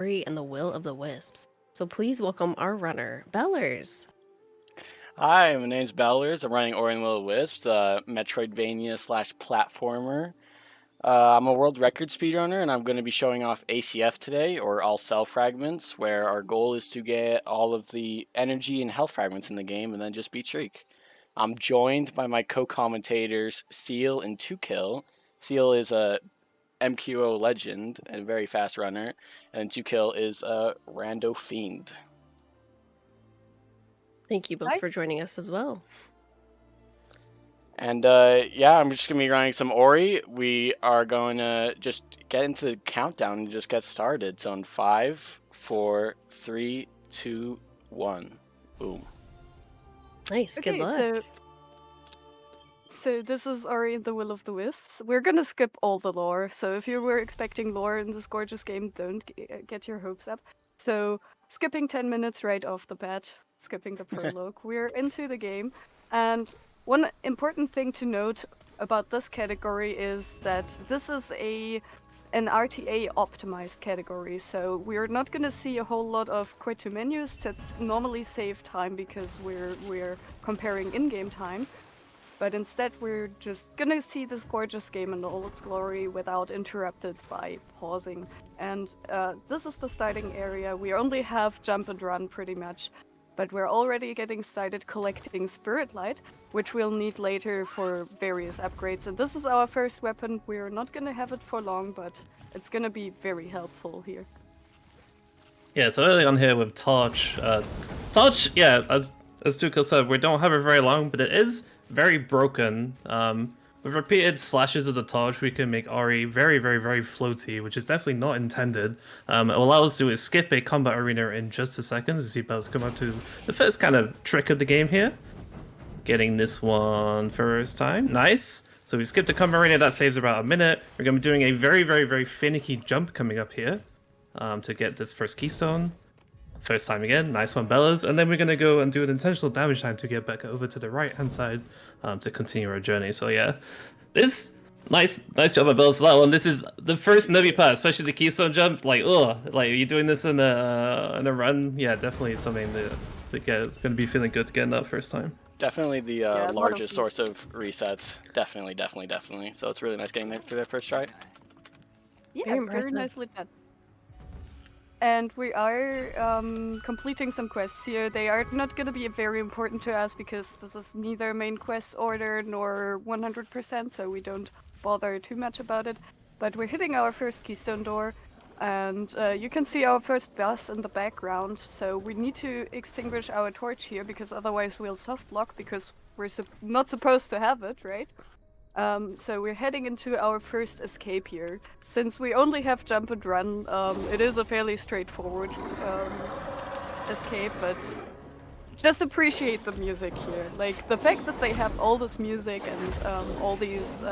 Ori and the Will of the Wisps. So please welcome our runner, Bellers. Hi, my name's Bellers. I'm running Ori and the Will of Wisps, Metroidvania slash platformer. I'm a world record speedrunner, and I'm going to be showing off ACF today, or All Cell Fragments, where our goal is to get all of the energy and health fragments in the game and then just beat Shriek. I'm joined by my co-commentators, Seal and 2Kill. Seal is a MQO legend and a very fast runner, and 2Kill is a rando fiend. Thank you both Hi. for joining us as well. And yeah, I'm just gonna be running some Ori. We are going to just get into the countdown and just get started. So in 5, 4, 3, 2, 1, boom. Nice, good Okay, luck. so this is Ori and the Will of the Wisps. We're gonna skip all the lore, so if you were expecting lore in this gorgeous game, don't get your hopes up. So skipping 10 minutes right off the bat, skipping the prologue, we're into the game. And one important thing to note about this category is that this is an RTA optimized category, so we're not gonna see a whole lot of quit to menus that normally save time because we're comparing in-game time. But instead, we're just gonna see this gorgeous game in all its glory without interrupted by pausing. And this is the starting area. We only have jump and run pretty much, but we're already getting started collecting Spirit Light, which we'll need later for various upgrades. And this is our first weapon. We're not gonna have it for long, but it's gonna be very helpful here. Yeah, so early on here with Torch, yeah, as Tuka said, we don't have it very long, but it is very broken. With repeated slashes of the Torch, we can make Ori very, very, very floaty, which is definitely not intended. It will allow us to skip a combat arena in just a second to see Bells come up to the first kind of trick of the game here. Getting this one first time, nice. So we skipped the combat arena, that saves about a minute. We're going to be doing a very, very, very finicky jump coming up here. To get this first keystone. First time again, nice one, Bellas. And then we're going to go and do an intentional damage time to get back over to the right-hand side to continue our journey. So yeah, this, nice job by Bellas for that one. This is the first nervy part, especially the keystone jump. Like, like, are you doing this in a run? Yeah, definitely something to get, going to be feeling good getting that first time. Definitely the Yeah, largest source of resets. Definitely. So it's really nice getting through that first try. Yeah, Very very impressive. nicely done. And we are completing some quests here. They are not going to be very important to us because this is neither main quest order nor 100%, so we don't bother too much about it. But we're hitting our first keystone door, and you can see our first boss in the background. So we need to extinguish our torch here because otherwise we'll soft lock because we're not supposed to have it, right? So we're heading into our first escape here. Since we only have jump and run, it is a fairly straightforward escape, but just appreciate the music here. Like, the fact that they have all this music and all these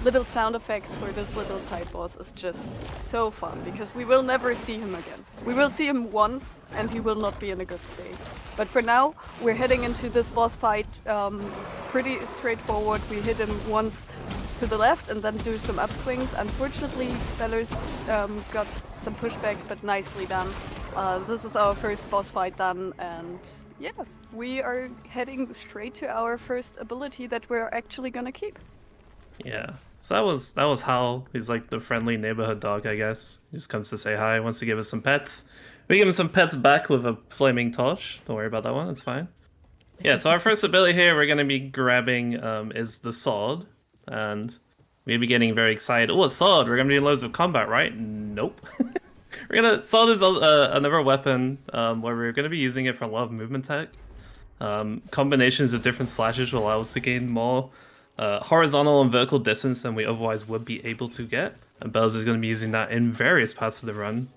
little sound effects for this little side boss is just so fun, because we will never see him again. We will see him once, and he will not be in a good state. But for now, we're heading into this boss fight pretty straightforward. We hit him once to the left and then do some upswings. Unfortunately, Bellers got some pushback, but nicely done. This is our first boss fight done, and yeah, we are heading straight to our first ability that we're actually gonna keep. Yeah. So that was Hal. He's like the friendly neighborhood dog, I guess. He just comes to say hi, wants to give us some pets. We give him some pets back with a flaming torch. Don't worry about that one, it's fine. Yeah, so our first ability here we're gonna be grabbing is the sword. And we'll be getting very excited. Oh, a sword! We're gonna be in loads of combat, right? Nope. Sword is another weapon where we're gonna be using it for a lot of movement tech. Combinations of different slashes will allow us to gain more horizontal and vertical distance than we otherwise would be able to get. And Bells is going to be using that in various parts of the run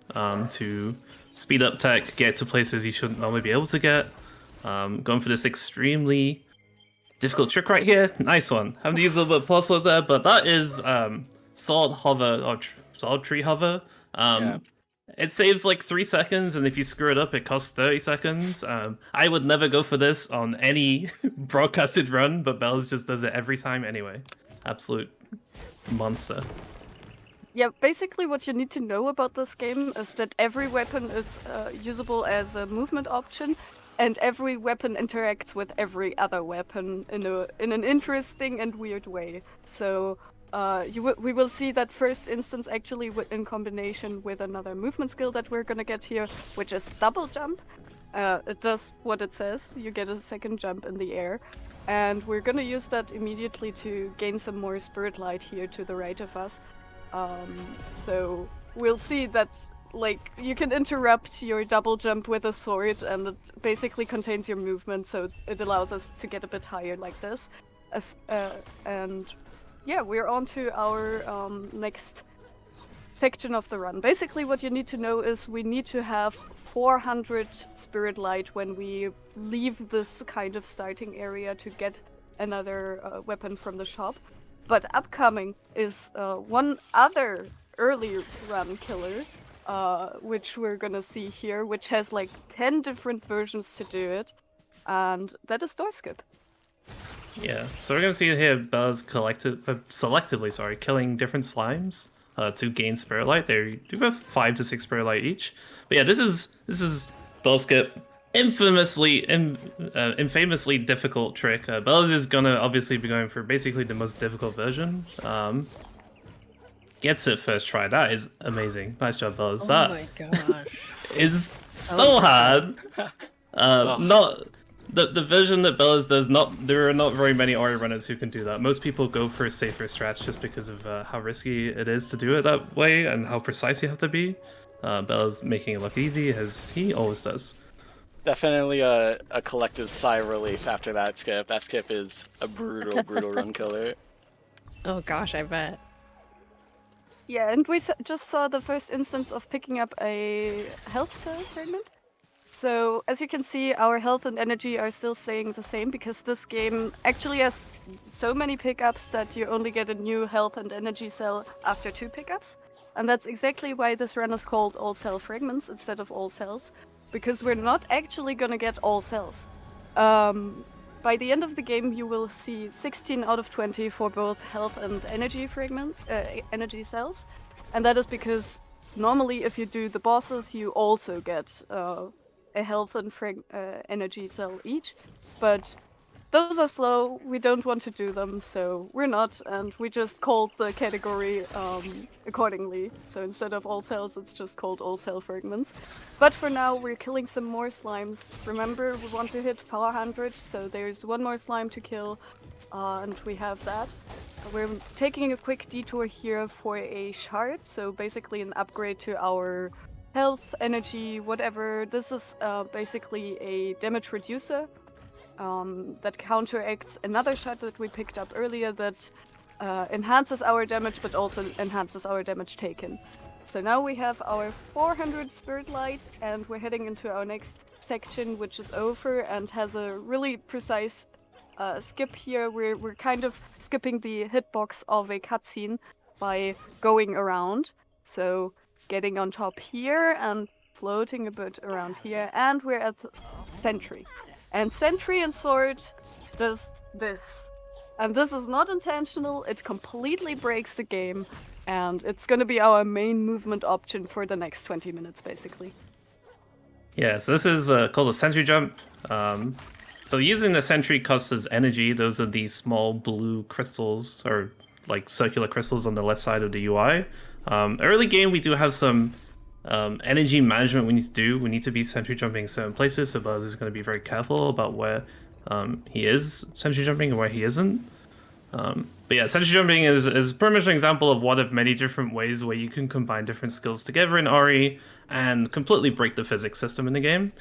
to speed up tech, get to places you shouldn't normally be able to get. Going for this extremely difficult trick right here. Nice one. Having to use a little bit of pull flow there, but that is sword hover or sword tree hover. Yeah. It saves like 3 seconds, and if you screw it up, it costs 30 seconds. I would never go for this on any broadcasted run, but Bells just does it every time anyway. Absolute monster. Yeah, basically what you need to know about this game is that every weapon is usable as a movement option, and every weapon interacts with every other weapon in an interesting and weird way. So we will see that first instance actually in combination with another movement skill that we're gonna get here, which is double jump. It does what it says. You get a second jump in the air. And we're gonna use that immediately to gain some more spirit light here to the right of us. So we'll see that, like, you can interrupt your double jump with a sword, and it basically contains your movement, so it allows us to get a bit higher like this. And yeah, we're on to our next section of the run. Basically, what you need to know is we need to have 400 spirit light when we leave this kind of starting area to get another weapon from the shop. But upcoming is one other early run killer, which we're gonna see here, which has like 10 different versions to do it, and that is door skip. Yeah, so we're gonna see here Bella's selectively, killing different slimes to gain spirit light. They do have 5 to 6 spirit light each. But yeah, this is Dulskip, infamously difficult trick. Bella's is gonna obviously be going for basically the most difficult version. Gets it first try. That is amazing. Nice job, Bella's. Oh That my gosh. is so hard. Not the version that Bella's does not. There are not very many Ori runners who can do that. Most people go for safer strats just because of how risky it is to do it that way and how precise you have to be. Bella's making it look easy, as he always does. Definitely a collective sigh of relief after that skip. That skip is a brutal, brutal run killer. Oh gosh, I bet. Yeah, and we just saw the first instance of picking up a health cell fragment. So, as you can see, our health and energy are still staying the same because this game actually has so many pickups that you only get a new health and energy cell after 2 pickups. And that's exactly why this run is called all cell fragments instead of all cells, because we're not actually gonna get all cells. By the end of the game, you will see 16 out of 20 for both health and energy fragments, energy cells. And that is because normally if you do the bosses, you also get a health and energy cell each. But those are slow, we don't want to do them, so we're not, and we just called the category accordingly. So instead of all cells, it's just called all cell fragments. But for now, we're killing some more slimes. Remember, we want to hit 400, so there's one more slime to kill, and we have that. We're taking a quick detour here for a shard, so basically an upgrade to our health, energy, whatever. This is basically a damage reducer. That counteracts another shot that we picked up earlier that enhances our damage but also enhances our damage taken. So now we have our 400 spirit light and we're heading into our next section, which is over and has a really precise skip here. We're kind of skipping the hitbox of a cutscene by going around. So getting on top here and floating a bit around here, and we're at Sentry. And Sentry and Sword does this. And this is not intentional, it completely breaks the game, and it's gonna be our main movement option for the next 20 minutes, basically. Yeah, so this is called a sentry jump. So using the sentry costs us energy. Those are these small blue crystals, or like circular crystals on the left side of the UI. Early game, we do have some energy management we need to do. We need to be sentry jumping certain places, so Buzz is going to be very careful about where he is sentry jumping and where he isn't. But yeah, sentry jumping is pretty much an example of one of many different ways where you can combine different skills together in Ori and completely break the physics system in the game.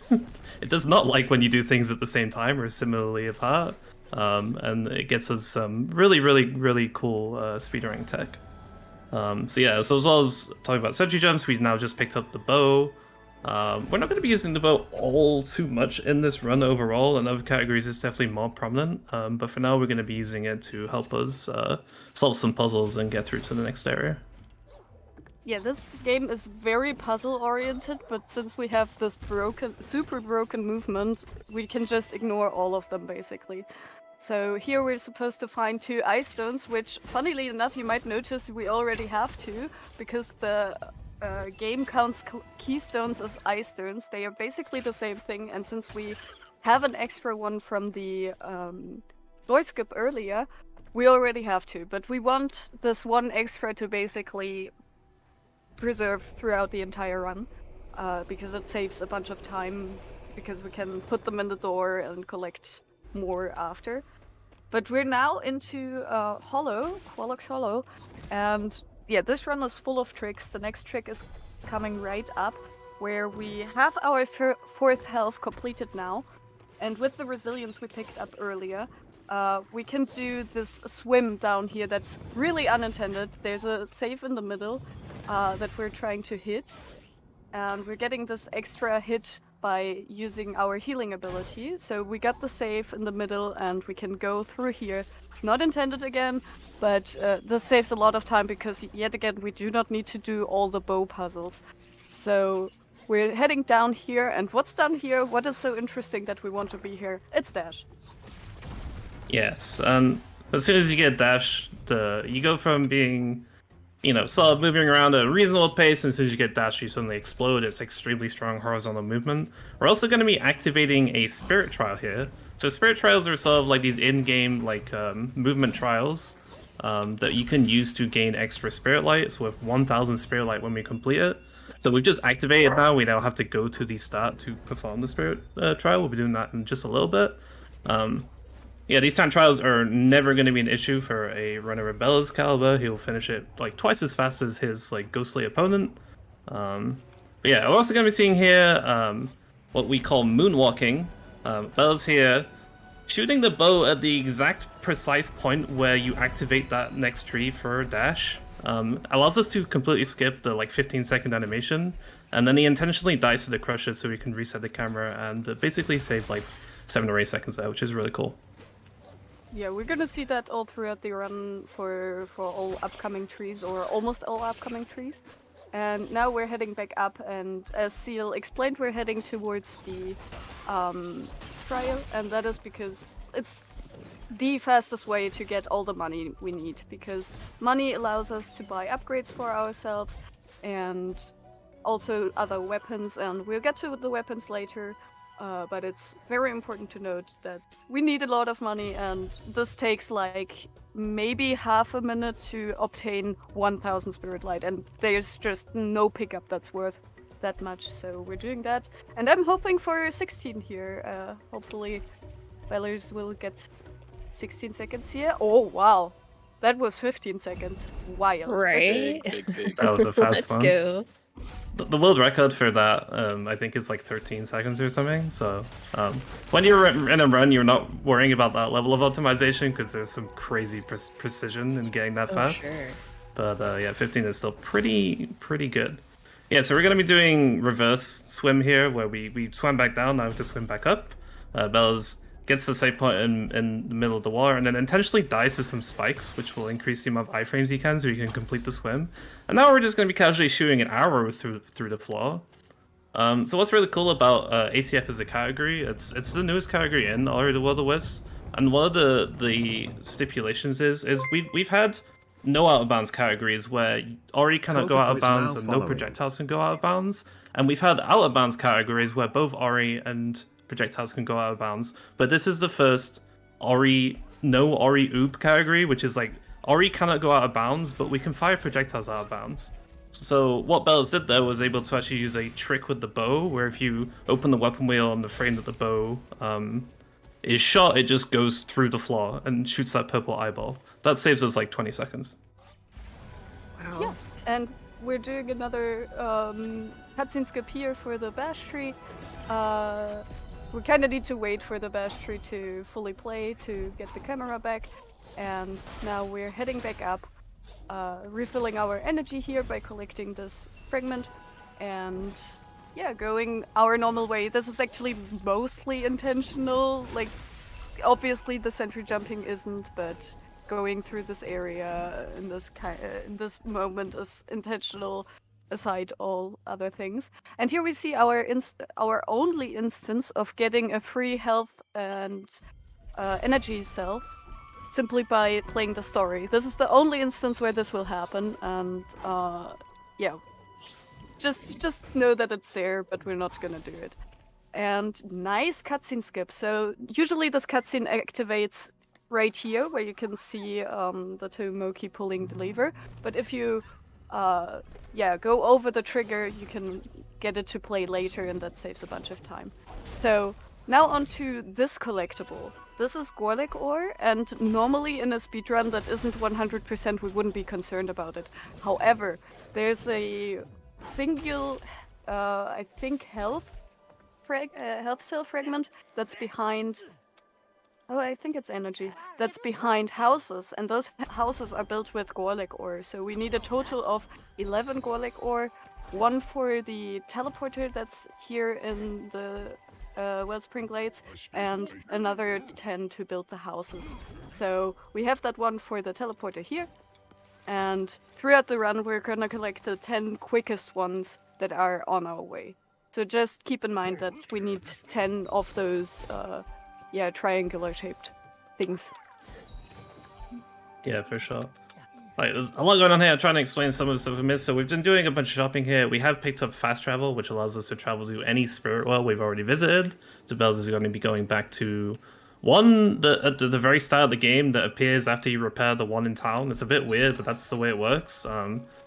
It does not like when you do things at the same time or similarly apart, and it gets us some really cool speedrunning tech. So yeah, so as well as talking about sentry jumps, we've now just picked up the bow. We're not going to be using the bow all too much in this run overall. In other categories, it's definitely more prominent. But for now, we're going to be using it to help us solve some puzzles and get through to the next area. Yeah, this game is very puzzle-oriented, but since we have this super broken movement, we can just ignore all of them, basically. So here we're supposed to find 2 ice stones, which, funnily enough, you might notice we already have 2, because the game counts keystones as ice stones. They are basically the same thing, and since we have an extra one from the door skip earlier, we already have 2. But we want this one extra to basically preserve throughout the entire run, because it saves a bunch of time, because we can put them in the door and collect more after. But we're now into Qualox Hollow, and yeah, this run is full of tricks. The next trick is coming right up, where we have our 4th health completed now, and with the resilience we picked up earlier, we can do this swim down here that's really unintended. There's a save in the middle that we're trying to hit, and we're getting this extra hit by using our healing ability. So we got the save in the middle and we can go through here. Not intended again, but this saves a lot of time because yet again we do not need to do all the bow puzzles. So we're heading down here, and what's down here? What is so interesting that we want to be here? It's Dash. Yes, and as soon as you get dash, you go from being, sort of moving around at a reasonable pace, and as soon as you get dash, you suddenly explode. It's extremely strong horizontal movement. We're also going to be activating a spirit trial here. So spirit trials are sort of like these in-game movement trials that you can use to gain extra spirit light. So with 1,000 spirit light when we complete it. So we've just activated now. We now have to go to the start to perform the spirit trial. We'll be doing that in just a little bit. Yeah, these time trials are never going to be an issue for a runner of Bella's caliber. He'll finish it like twice as fast as his ghostly opponent. But yeah, we're also going to be seeing here what we call moonwalking. Bella's here shooting the bow at the exact precise point where you activate that next tree for dash. Allows us to completely skip the 15-second animation, and then he intentionally dies to the crusher so we can reset the camera and basically save 7 or 8 seconds there, which is really cool. Yeah, we're gonna see that all throughout the run for all upcoming trees, or almost all upcoming trees. And now we're heading back up, and as Seal explained, we're heading towards the trial, and that is because it's the fastest way to get all the money we need, because money allows us to buy upgrades for ourselves and also other weapons, and we'll get to the weapons later. But it's very important to note that we need a lot of money, and this takes maybe half a minute to obtain 1,000 spirit light, and there's just no pickup that's worth that much, so we're doing that. And I'm hoping for 16 here. Hopefully Bellers will get 16 seconds here. Oh wow, that was 15 seconds. Wild. Right? Big. That was a fast Let's one. go. The world record for that, I think, is 13 seconds or something. So when you're in a run, you're not worrying about that level of optimization because there's some crazy precision in getting that fast. Sure. But yeah, 15 is still pretty good. Yeah, so we're going to be doing reverse swim here, where we swam back down, now we have to swim back up. Bella's gets the save point in the middle of the water, and then intentionally dies to some spikes, which will increase the amount of iframes he can, so he can complete the swim. And now we're just going to be casually shooting an arrow through the floor. So what's really cool about ACF as a category, it's the newest category in Ori the World of Wisps, and one of the stipulations is we've had no out of bounds categories where Ori cannot go out of bounds and no projectiles can go out of bounds, and we've had out of bounds categories where both Ori and projectiles can go out of bounds. But this is the first no Ori oob category, which is Ori cannot go out of bounds, but we can fire projectiles out of bounds. So what Bells did there was able to actually use a trick with the bow, where if you open the weapon wheel on the frame that the bow is shot, it just goes through the floor and shoots that purple eyeball. That saves us 20 seconds. Wow. Yeah, and we're doing another cutscene skip here for the bash tree. We kind of need to wait for the bash tree to fully play to get the camera back, and now we're heading back up, refilling our energy here by collecting this fragment, and yeah, going our normal way. This is actually mostly intentional, obviously the sentry jumping isn't, but going through this area in this moment is intentional, aside all other things. And here we see our only instance of getting a free health and energy cell simply by playing the story. This is the only instance where this will happen, and yeah, just know that it's there, but we're not gonna do it. And nice cutscene skip. So usually this cutscene activates right here, where you can see the Tomoki pulling the lever. But if you, go over the trigger, you can get it to play later, and that saves a bunch of time. So now onto this collectible. This is Gorlek ore, and normally in a speedrun that isn't 100%, we wouldn't be concerned about it. However, there's a single, I think, health cell fragment that's behind. Oh, I think it's energy. That's behind houses, and those houses are built with Gorlek ore. So we need a total of 11 Gorlek ore, one for the teleporter that's here in the Wellspring Glades, and another 10 to build the houses. So we have that one for the teleporter here, and throughout the run we're gonna collect the 10 quickest ones that are on our way. So just keep in mind that we need 10 of those, triangular shaped things. Yeah, for sure. Like, there's a lot going on here. I'm trying to explain some of the stuff we missed. So we've been doing a bunch of shopping here. We have picked up fast travel, which allows us to travel to any spirit world we've already visited. So Bells is going to be going back to one at the very start of the game that appears after you repair the one in town. It's a bit weird, but that's the way it works.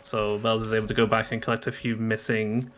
So Bells is able to go back and collect a few missing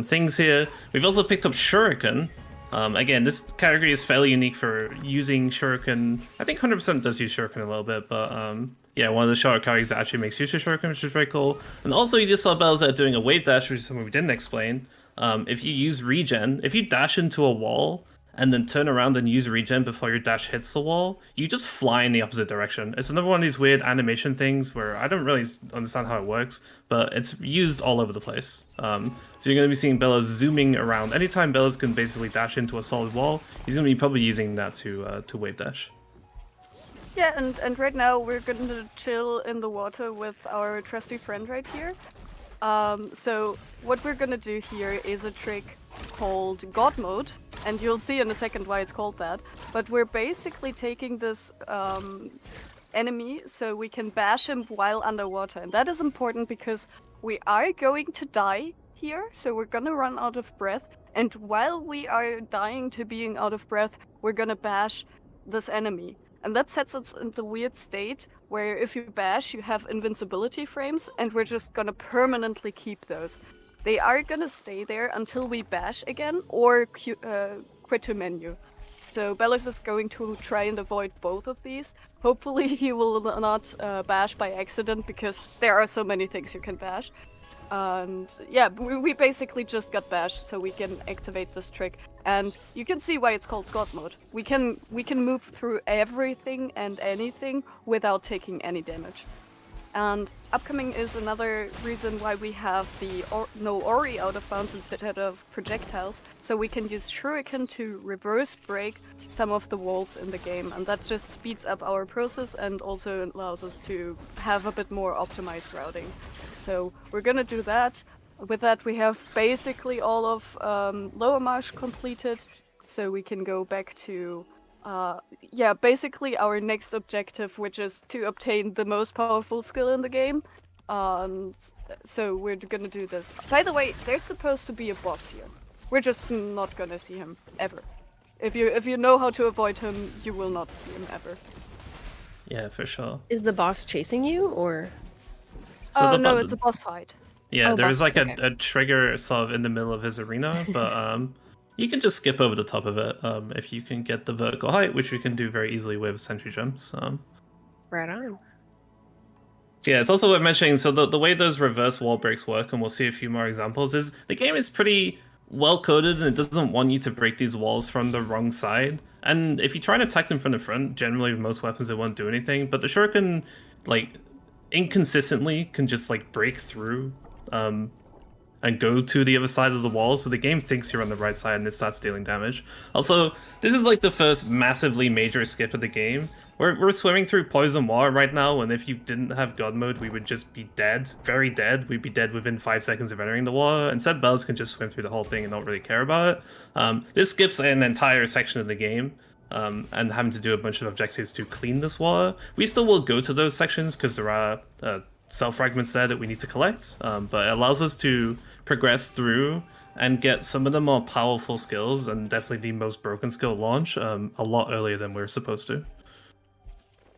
things here. We've also picked up Shuriken. Again, this category is fairly unique for using Shuriken. I think 100% does use Shuriken a little bit, but yeah, one of the shorter categories that actually makes use of Shuriken, which is very cool. And also, you just saw Bells that are doing a wave dash, which is something we didn't explain. If you use regen, if you dash into a wall and then turn around and use regen before your dash hits the wall, you just fly in the opposite direction. It's another one of these weird animation things where I don't really understand how it works, but it's used all over the place. So you're going to be seeing Bellas zooming around. Anytime Bellas can basically dash into a solid wall, he's going to be probably using that to wave dash. Yeah, and right now we're going to chill in the water with our trusty friend right here. So what we're going to do here is a trick called God Mode, and you'll see in a second why it's called that. But we're basically taking this enemy so we can bash him while underwater, and that is important because we are going to die here, so we're gonna run out of breath, and while we are dying to being out of breath, we're gonna bash this enemy. And that sets us in the weird state where if you bash, you have invincibility frames, and we're just gonna permanently keep those. They are gonna stay there until we bash again or quit to menu. So Bellis is going to try and avoid both of these. Hopefully he will not bash by accident, because there are so many things you can bash. And yeah, we basically just got bashed, so we can activate this trick. And you can see why it's called God Mode. We can move through everything and anything without taking any damage. And upcoming is another reason why we have the no Ori out of bounds instead of projectiles, so we can use Shuriken to reverse break some of the walls in the game, and that just speeds up our process and also allows us to have a bit more optimized routing. So we're gonna do that. With that, we have basically all of Lower Marsh completed, so we can go back to basically our next objective, which is to obtain the most powerful skill in the game. So we're gonna do this. By the way, there's supposed to be a boss here. We're just not gonna see him ever. If you know how to avoid him, you will not see him ever. Yeah, for sure. Is the boss chasing you, or? So no, it's a boss fight. Yeah, Oh, there is boss, like okay. a trigger sort of in the middle of his arena, but you can just skip over the top of it if you can get the vertical height, which we can do very easily with sentry jumps. Right on. So yeah, it's also worth mentioning, so the way those reverse wall breaks work, and we'll see a few more examples, is the game is pretty well coded and it doesn't want you to break these walls from the wrong side. And if you try and attack them from the front, generally with most weapons it won't do anything, but the Shuriken, like, inconsistently can just like break through and go to the other side of the wall, so the game thinks you're on the right side and it starts dealing damage. Also, this is like the first massively major skip of the game. We're swimming through poison water right now, and if you didn't have God mode, we would just be dead, very dead. We'd be dead within 5 seconds of entering the water. Instead, Bells can just swim through the whole thing and not really care about it. This skips an entire section of the game, and having to do a bunch of objectives to clean this water. We still will go to those sections because there are cell fragments there that we need to collect, but it allows us to progress through and get some of the more powerful skills and definitely the most broken skill launch a lot earlier than we're supposed to.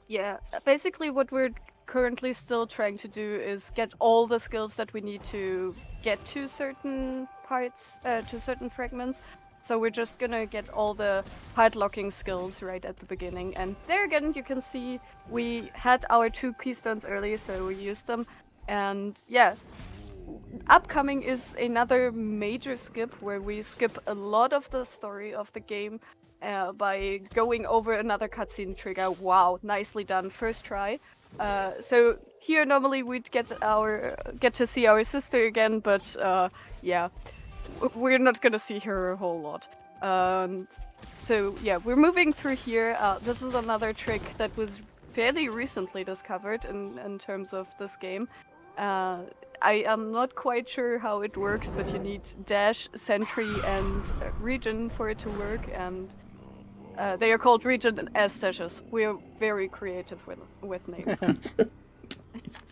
Yeah, basically what we're currently still trying to do is get all the skills that we need to get to certain parts, to certain fragments. So we're just gonna get all the padlocking skills right at the beginning. And there again, you can see we had our 2 keystones early, so we used them. And yeah, upcoming is another major skip where we skip a lot of the story of the game by going over another cutscene trigger. Wow, nicely done, first try. So here normally we'd get to see our sister again, but yeah, we're not gonna see her a whole lot. So yeah, we're moving through here. This is another trick that was fairly recently discovered in terms of this game. I am not quite sure how it works, but you need dash, sentry, and region for it to work, and they are called region and S dashes. We are very creative with names.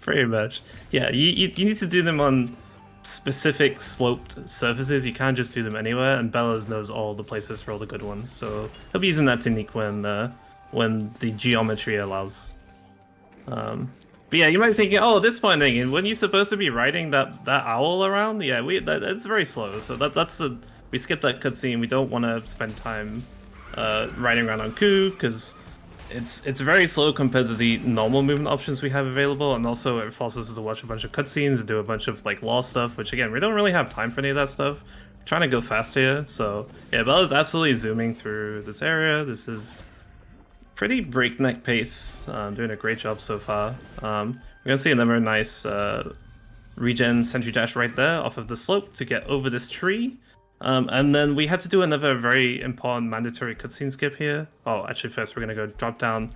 Pretty much. Yeah, you need to do them on specific sloped surfaces. You can't just do them anywhere, and Bellas knows all the places for all the good ones, so he'll be using that technique when the geometry allows. But yeah, you might be thinking, oh, at this point, thinking, when you're supposed to be riding that owl around, yeah, it's very slow. So we skip that cutscene. We don't want to spend time riding around on Ku because it's very slow compared to the normal movement options we have available, and also it forces us to watch a bunch of cutscenes and do a bunch of like law stuff, which again we don't really have time for any of that stuff. We're trying to go fast here, so yeah, Bella's absolutely zooming through this area. This is pretty breakneck pace. Doing a great job so far. We're gonna see another nice regen sentry dash right there off of the slope to get over this tree. And then we have to do another very important mandatory cutscene skip here. Oh, actually first we're gonna go drop down,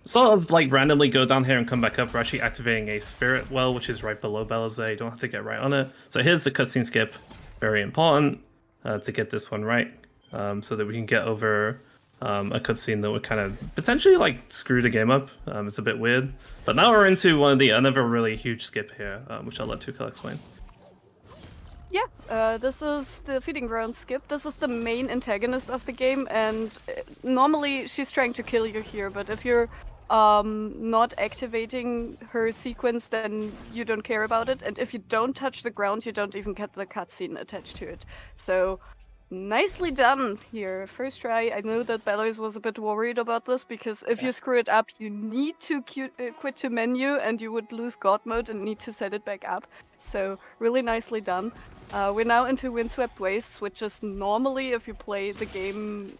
sort of like randomly go down here and come back up. We're actually activating a spirit well, which is right below Bella's there. You don't have to get right on it. So here's the cutscene skip, very important to get this one right, so that we can get over a cutscene that would kind of potentially like screw the game up. It's a bit weird. But now we're into another really huge skip here, which I'll let Tukal explain. Yeah, this is the feeding ground skip. This is the main antagonist of the game, and normally she's trying to kill you here, but if you're not activating her sequence, then you don't care about it, and if you don't touch the ground, you don't even get the cutscene attached to it. So, nicely done here. First try. I know that Bellers was a bit worried about this, because if you screw it up, you need to quit to menu, and you would lose God mode and need to set it back up. So, really nicely done. We're now into Windswept Wastes, which is normally, if you play the game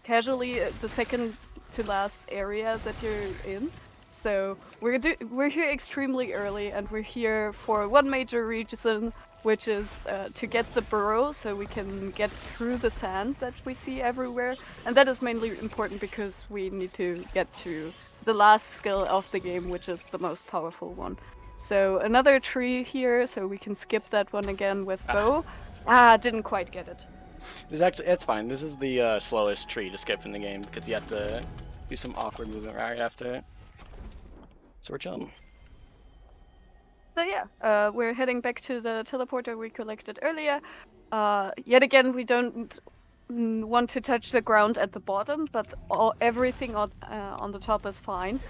casually, the second to last area that you're in. So we're here extremely early, and we're here for one major reason, which is to get the burrow so we can get through the sand that we see everywhere. And that is mainly important because we need to get to the last skill of the game, which is the most powerful one. So another tree here, so we can skip that one again with bow. Didn't quite get it. It's fine. This is the slowest tree to skip in the game because you have to do some awkward movement right after it. So we're chilling. So yeah, we're heading back to the teleporter we collected earlier. Yet again, we don't want to touch the ground at the bottom, but everything on the top is fine.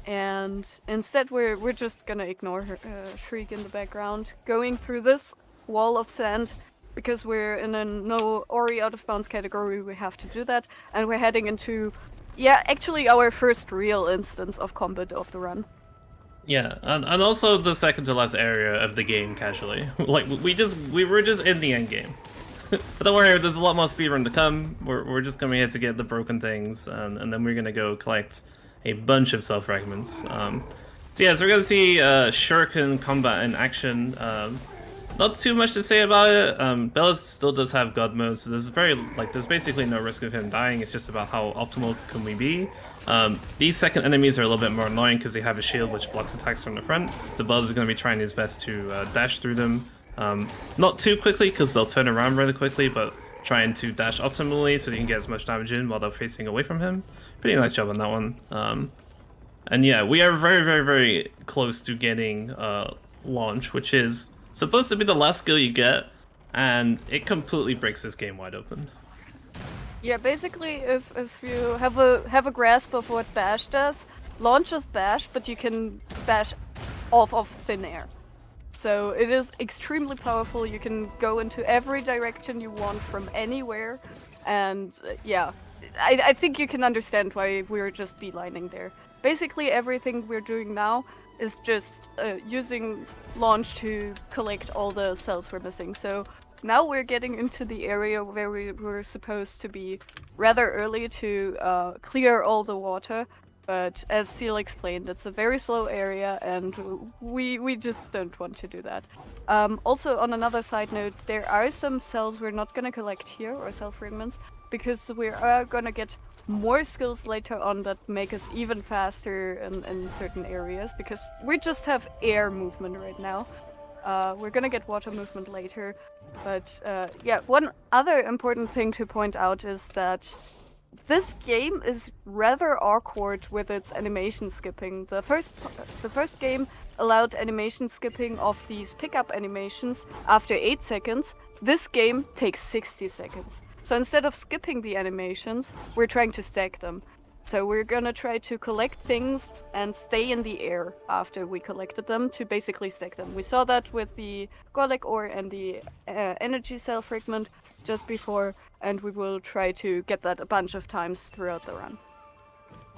And instead, we're just gonna ignore her shriek in the background, going through this wall of sand. Because we're in a no Ori out of bounds category, we have to do that. And we're heading into, yeah, actually our first real instance of combat of the run. Yeah, and also the second to last area of the game casually. Like, we were just in the end game. But don't worry, there's a lot more speedrun to come. We're just coming here to get the broken things, and then we're gonna go collect a bunch of cell fragments. So yeah, so we're gonna see Shuriken combat in action. Not too much to say about it. Bella still does have God mode, so there's basically no risk of him dying. It's just about how optimal can we be. These second enemies are a little bit more annoying because they have a shield which blocks attacks from the front. So Bella's is going to be trying his best to dash through them. Not too quickly because they'll turn around really quickly, but trying to dash optimally so you can get as much damage in while they're facing away from him. Pretty nice job on that one. And yeah, we are very, very, very close to getting launch, which is supposed to be the last skill you get, and it completely breaks this game wide open. Yeah, basically, if you have a grasp of what bash does, launch is bash, but you can bash off of thin air. So it is extremely powerful. You can go into every direction you want from anywhere, and yeah, I think you can understand why we're just beelining there. Basically, everything we're doing now is just using launch to collect all the cells we're missing. So now we're getting into the area where we were supposed to be rather early to clear all the water. But as Seal explained, it's a very slow area, and we just don't want to do that. Also, on another side note, there are some cells we're not gonna collect here, or cell fragments, because we are gonna get more skills later on that make us even faster in certain areas, because we just have air movement right now. We're gonna get water movement later, but yeah, one other important thing to point out is that this game is rather awkward with its animation skipping. The first game allowed animation skipping of these pickup animations after 8 seconds. This game takes 60 seconds. So instead of skipping the animations, we're trying to stack them. So we're gonna try to collect things and stay in the air after we collected them to basically stack them. We saw that with the Gdq ore and the energy cell fragment just before, and we will try to get that a bunch of times throughout the run.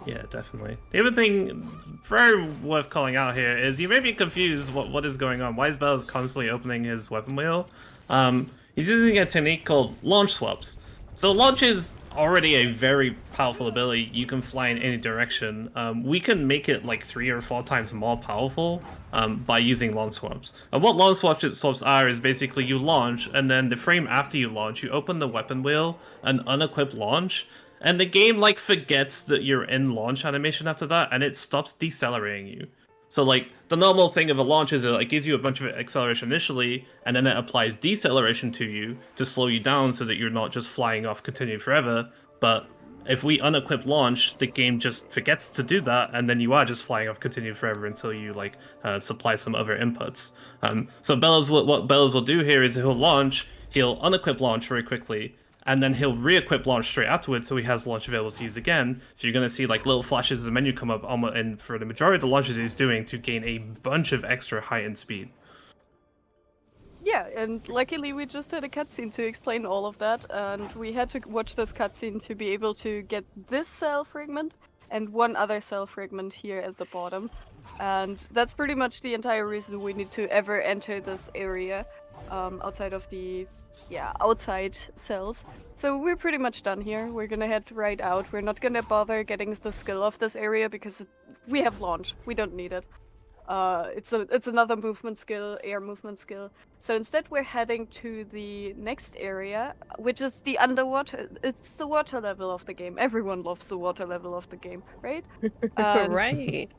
Yeah, definitely. The other thing very worth calling out here is you may be confused what is going on. Why is Bell constantly opening his weapon wheel? He's using a technique called launch swaps. So launch is already a very powerful ability. You can fly in any direction. We can make it like 3 or 4 times more powerful by using launch swaps. And what launch swaps are is basically you launch, and then the frame after you launch, you open the weapon wheel and unequip launch, and the game like forgets that you're in launch animation after that, and it stops decelerating you. So like the normal thing of a launch is it gives you a bunch of acceleration initially, and then it applies deceleration to you to slow you down so that you're not just flying off continuing forever. But if we unequip launch, the game just forgets to do that, and then you are just flying off continuing forever until you supply some other inputs. So what Bellows will do here is he'll launch, he'll unequip launch very quickly, and then he'll re-equip launch straight afterwards, so he has launch available to use again. So you're going to see like little flashes of the menu come up, and for the majority of the launches he's doing to gain a bunch of extra heightened speed. Yeah, and luckily we just had a cutscene to explain all of that, and we had to watch this cutscene to be able to get this cell fragment and one other cell fragment here at the bottom. And that's pretty much the entire reason we need to ever enter this area outside of the outside cells. So we're pretty much done here. We're gonna head right out. We're not gonna bother getting the skill of this area because we have launch. We don't need it. It's another movement skill, air movement skill. So instead we're heading to the next area, which is the underwater. It's the water level of the game. Everyone loves the water level of the game, right? Right.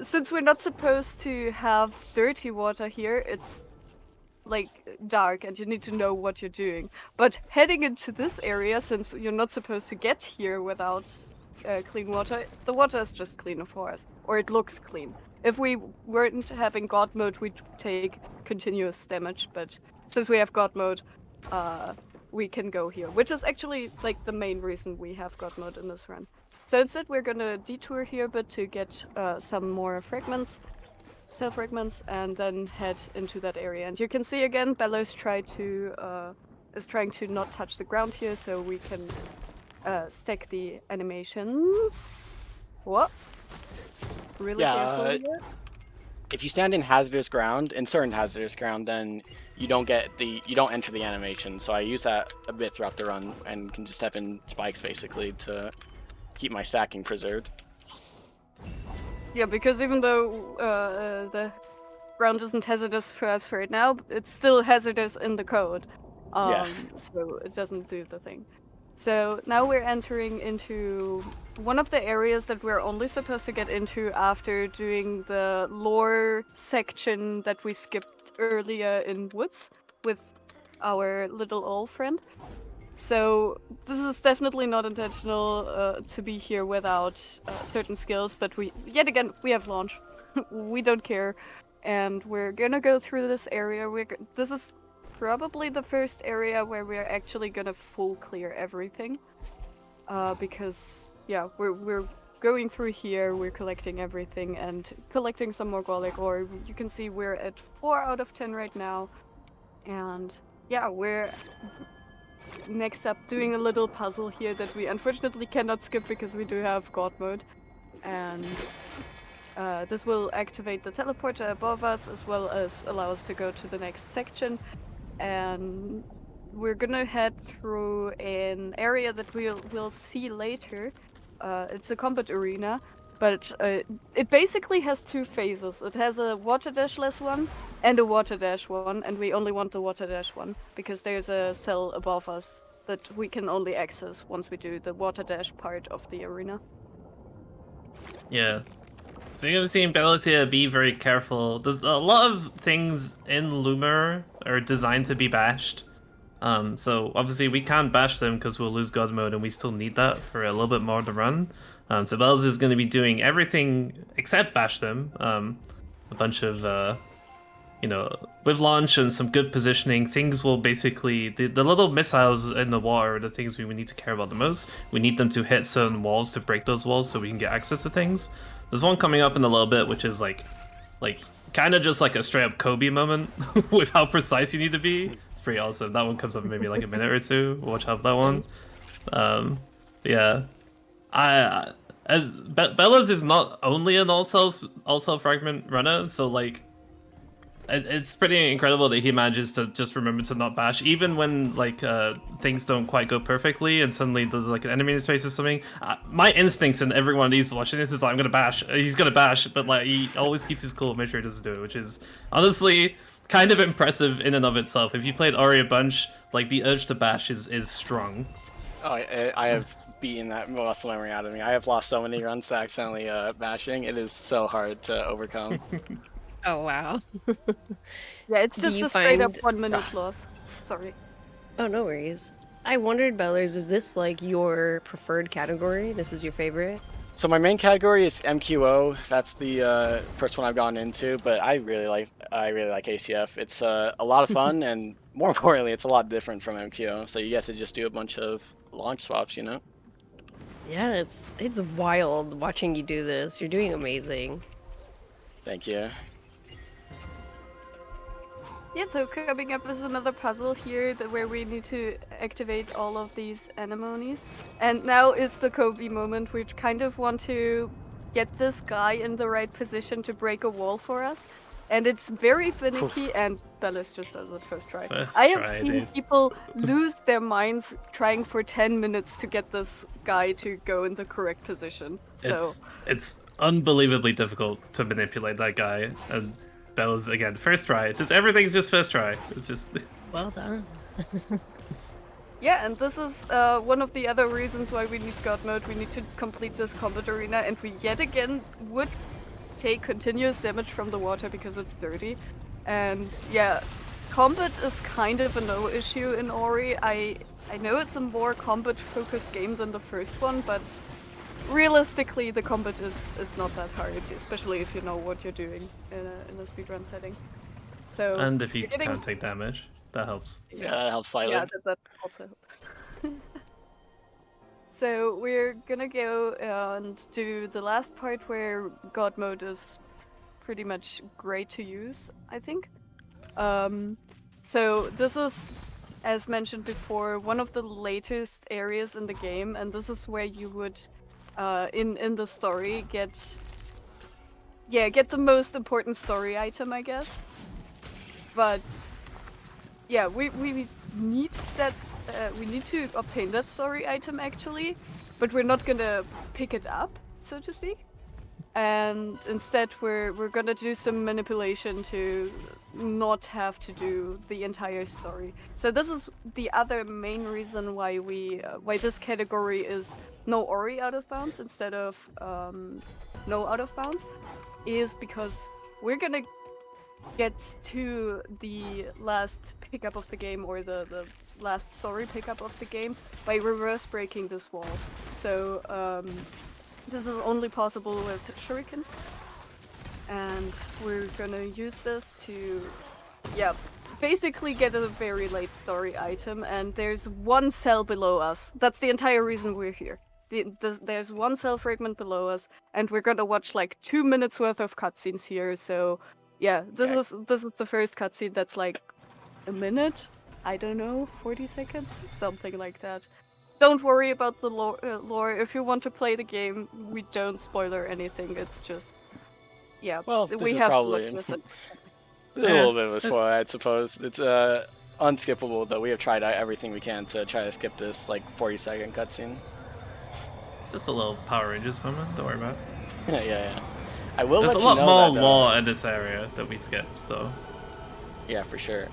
Since we're not supposed to have dirty water here, it's like dark and you need to know what you're doing. But heading into this area, since you're not supposed to get here without clean water, the water is just cleaner for us, or it looks clean. If we weren't having God mode, we'd take continuous damage, but since we have God mode, we can go here, which is actually like the main reason we have God mode in this run. So instead we're gonna detour here but to get some more fragments, cell fragments, and then head into that area. And you can see again, Bellows is trying to not touch the ground here, so we can stack the animations. What? Really careful here? If you stand in hazardous ground, in certain hazardous ground, then you don't enter the animation. So I use that a bit throughout the run and can just step in spikes basically to keep my stacking preserved. Yeah, because even though the ground isn't hazardous for us right now, it's still hazardous in the code. So it doesn't do the thing. So now we're entering into one of the areas that we're only supposed to get into after doing the lore section that we skipped earlier in Woods with our little old friend. So this is definitely not intentional to be here without certain skills, but yet again we have launch. We don't care, and we're gonna go through this area. This is probably the first area where we're actually gonna full clear everything, because yeah, we're going through here. We're collecting everything and collecting some more garlic ore. You can see we're at 4 out of 10 right now, and yeah, we're next up doing a little puzzle here that we unfortunately cannot skip because we do have God mode. And this will activate the teleporter above us as well as allow us to go to the next section. And we're gonna head through an area that we'll see later. It's a combat arena, but it basically has 2 phases. It has a water dashless one and a water dash one, and we only want the water dash one because there's a cell above us that we can only access once we do the water dash part of the arena. Yeah. So you've seen Bellasia be very careful. There's a lot of things in Loomer are designed to be bashed. So obviously we can't bash them because we'll lose God mode, and we still need that for a little bit more to run. So Bells is going to be doing everything except bash them. A bunch of with launch and some good positioning, things will basically the little missiles in the water are the things we need to care about the most. We need them to hit certain walls to break those walls so we can get access to things. There's one coming up in a little bit, which is like kind of just like a straight up Kobe moment with how precise you need to be. It's pretty awesome. That one comes up in maybe like a minute or two. Watch out for that one. Nice. Yeah, as Bella's is not only an all cell fragment runner, so like it's pretty incredible that he manages to just remember to not bash, even when like things don't quite go perfectly, and suddenly there's like an enemy in his face or something. My instincts and everyone of these watching this is like, I'm gonna bash. He's gonna bash, but like he always keeps his cool, make sure he doesn't do it, which is honestly kind of impressive in and of itself. If you played Ori a bunch, like the urge to bash is strong. Oh, I have beaten that muscle memory out of me. I have lost so many runs to accidentally bashing. It is so hard to overcome. Oh, wow. Yeah, it's Do just you a straight up find- 1 minute loss. Sorry. Oh, no worries. I wondered, Bellers, is this like your preferred category? This is your favorite? So my main category is MQO. That's the first one I've gotten into, but I really like ACF. It's a lot of fun, and more importantly, it's a lot different from MQO. So you get to just do a bunch of launch swaps, you know? Yeah, it's wild watching you do this. You're doing amazing. Thank you. Yeah, so coming up is another puzzle here where we need to activate all of these anemones. And now is the Kobe moment. We kind of want to get this guy in the right position to break a wall for us. And it's very finicky, and Bellis just does it first try. I have seen people lose their minds trying for 10 minutes to get this guy to go in the correct position. So It's unbelievably difficult to manipulate that guy, and Bella's again first try. Just everything's just first try. It's just Well done. yeah, and this is one of the other reasons why we need God mode. We need to complete this combat arena, and we yet again would take continuous damage from the water because it's dirty. And yeah, combat is kind of a no issue in Ori. I know it's a more combat focused game than the first one, but realistically the combat is not that hard, especially if you know what you're doing in a speedrun setting. So and if you can't take damage, that helps. Yeah, that helps slightly. Yeah, that also helps. So we're gonna go and do the last part where God mode is pretty much great to use, I think. So this is, as mentioned before, one of the latest areas in the game, and this is where you would, in the story, get the most important story item, I guess. But yeah, we need that. We need to obtain that story item actually, but we're not gonna pick it up, so to speak. And instead, we're gonna do some manipulation to not have to do the entire story. So this is the other main reason why why this category is no Ori out of bounds instead of no out of bounds, is because we're gonna gets to the last pickup of the game, or the last story pickup of the game, by reverse breaking this wall. So this is only possible with Shuriken. And we're gonna use this to, yeah, basically get a very late story item, and there's one cell below us. That's the entire reason we're here. There's one cell fragment below us, and we're gonna watch like 2 minutes worth of cutscenes here. So, yeah, this is the first cutscene that's like a minute. I don't know, 40 seconds, something like that. Don't worry about the lore. If you want to play the game, we don't spoiler anything. It's just, yeah, Well, this we is have probably looked with it. a little bit of a spoiler, I suppose. It's unskippable, though. We have tried everything we can to try to skip this like 40-second cutscene. It's just a little Power Rangers moment. Don't worry about it. Yeah. I will There's let a you lot know more that, lore in this area that we skip, so. Yeah, for sure.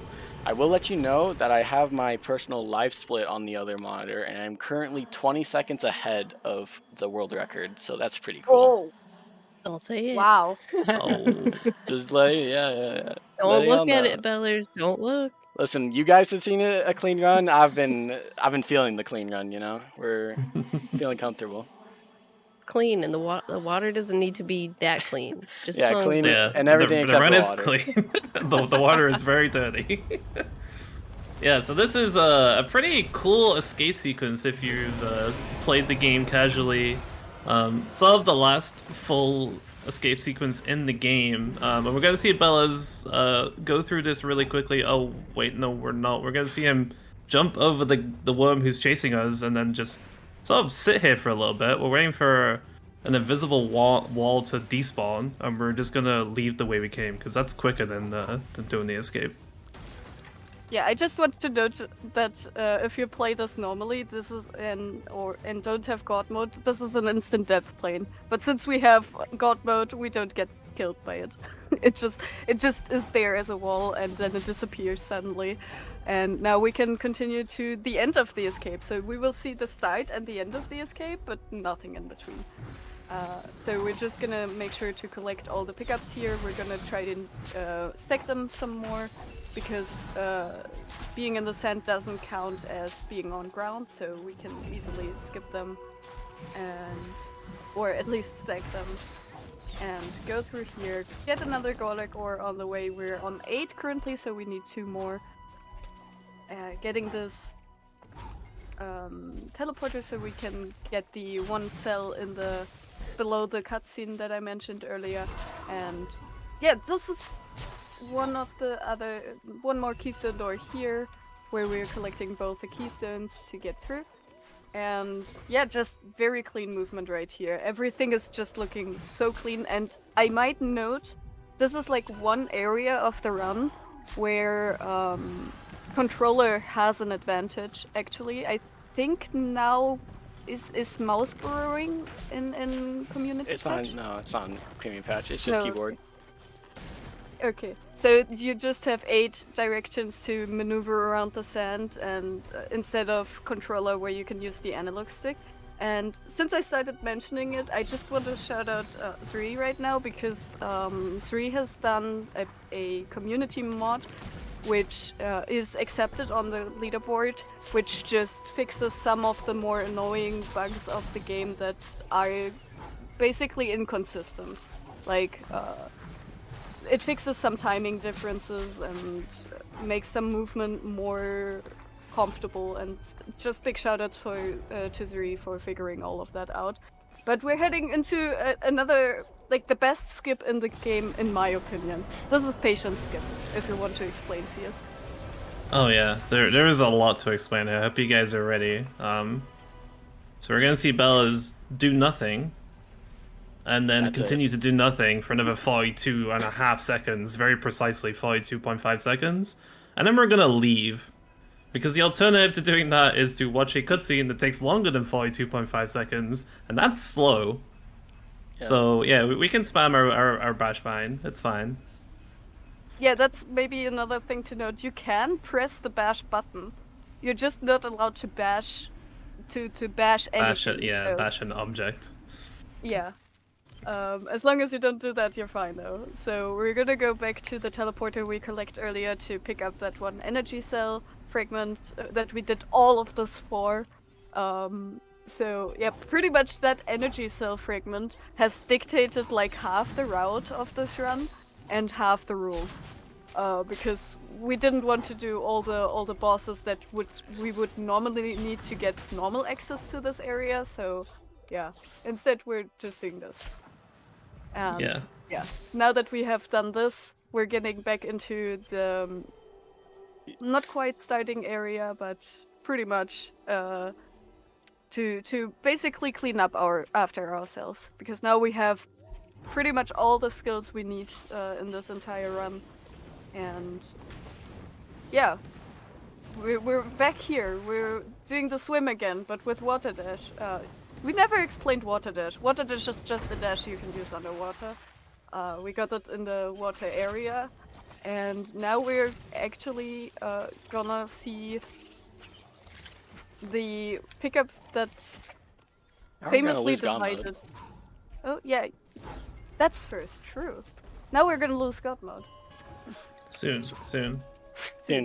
I will let you know that I have my personal live split on the other monitor, and I'm currently 20 seconds ahead of the world record, so that's pretty cool. Oh, Don't say it. wow. Oh. Just yeah. Don't Letting look y'all at know. it, Bellers. Don't look. Listen, you guys have seen a clean run. I've been feeling the clean run. You know, we're feeling comfortable. Clean, and the water doesn't need to be that clean. Just Yeah, as long as clean Yeah, and everything the except run for is water. clean. the water is very dirty. Yeah, so this is a pretty cool escape sequence if you've played the game casually. Some of the last full escape sequence in the game. And we're gonna see Bella's go through this really quickly. Oh wait, no, we're not. We're gonna see him jump over the worm who's chasing us, and then just sort of sit here for a little bit. We're waiting for an invisible wall to despawn, and we're just gonna leave the way we came because that's quicker than doing the escape. Yeah, I just want to note that if you play this normally, this is and don't have God mode, this is an instant death plane. But since we have God mode, we don't get killed by it. it just is there as a wall, and then it disappears suddenly. And now we can continue to the end of the escape. So we will see the start and the end of the escape, but nothing in between. So we're just gonna make sure to collect all the pickups here. We're gonna try to stack them some more, because being in the sand doesn't count as being on ground, so we can easily skip them, or at least stack them, and go through here. Get another Golek ore on the way. We're on 8 currently, so we need 2 more. Getting this teleporter so we can get the 1 cell in the below the cutscene that I mentioned earlier. And yeah, this is one more keystone door here, where we're collecting both the keystones to get through. And yeah, just very clean movement right here. Everything is just looking so clean. And I might note, this is like one area of the run where controller has an advantage, actually. I think now is mouse burrowing in community It's patch? not. No, it's not premium patch. It's just No. keyboard. Okay, so you just have 8 directions to maneuver around the sand, and instead of controller where you can use the analog stick. And since I started mentioning it, I just want to shout out Sri right now, because Sri has done a community mod which is accepted on the leaderboard, which just fixes some of the more annoying bugs of the game that are basically inconsistent. Like, it fixes some timing differences and makes some movement more comfortable, and just big shoutouts to Zuri for figuring all of that out. But we're heading into another, like, the best skip in the game, in my opinion. This is Patience skip, if you want to explain, Sia. Oh yeah, there is a lot to explain here. I hope you guys are ready. So we're gonna see Bella's do nothing, and then continue to do nothing for another 42.5 seconds, very precisely 42.5 seconds, and then we're gonna leave. Because the alternative to doing that is to watch a cutscene that takes longer than 42.5 seconds, and that's slow. Yeah. So yeah, we can spam our bash bind, it's fine. Yeah, that's maybe another thing to note. You can press the bash button. You're just not allowed to bash to bash anything. Bash it, yeah, so. Bash an object. Yeah. As long as you don't do that, you're fine though. So we're gonna go back to the teleporter we collect earlier to pick up that one energy cell fragment that we did all of this for. So yeah, pretty much that energy cell fragment has dictated like half the route of this run and half the rules. Because we didn't want to do all the bosses that we would normally need to get normal access to this area. So yeah, instead we're just doing this. And yeah, now that we have done this, we're getting back into the not quite starting area, but pretty much to basically clean up after ourselves, because now we have pretty much all the skills we need in this entire run, and yeah, we're back here. We're doing the swim again, but with water dash. We never explained water dash. Water dash is just a dash you can use underwater. We got it in the water area, and now we're actually gonna see the pickup that famously divided. Oh yeah, that's first, true. Now we're gonna lose God mode. Soon. Soon,